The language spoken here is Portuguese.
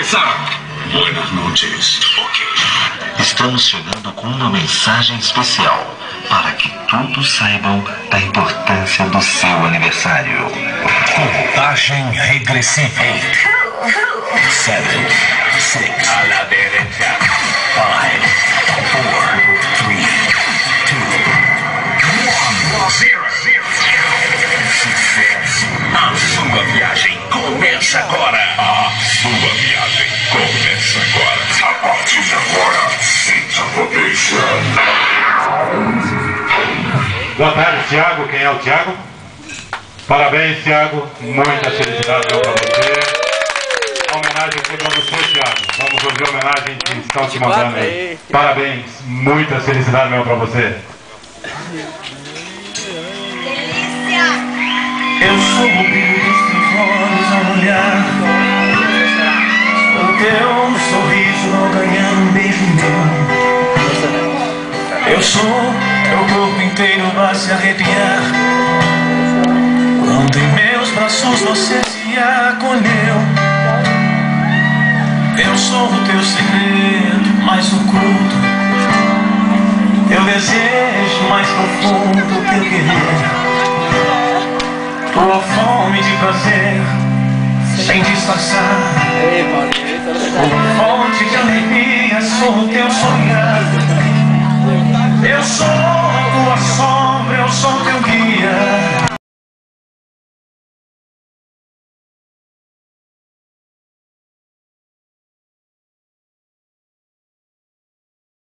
começar. Buenas noches. Ok. Estamos chegando com uma mensagem especial para que todos saibam da importância do seu aniversário. Contagem regressiva. 8, 7, 6. A la derecha. 5, 4, 3, 2, 1. 0. Sucesso. A sua viagem começa agora. A sua viagem começa agora. A partir de agora, sinta a potência. Boa tarde, Thiago. Quem é o Thiago? Parabéns, Thiago. Muita felicidade para você. A homenagem foi para você, Thiago. Vamos ouvir a homenagem que estão te mandando aí. Parabéns. Muita felicidade mesmo para você. Eu sou o brilho dos teus olhos ao olhar, o teu sorriso ao ganhar um beijo meu. Eu sou, teu corpo inteiro vai se arrepiar quando em meus braços você se acolheu. Eu sou o teu segredo mais oculto, teu desejo mais profundo, teu querer. Tua fome de prazer, sem disfarçar. Fonte de alegria, sou o teu sonhar. Eu sou a tua sombra, eu sou teu guia.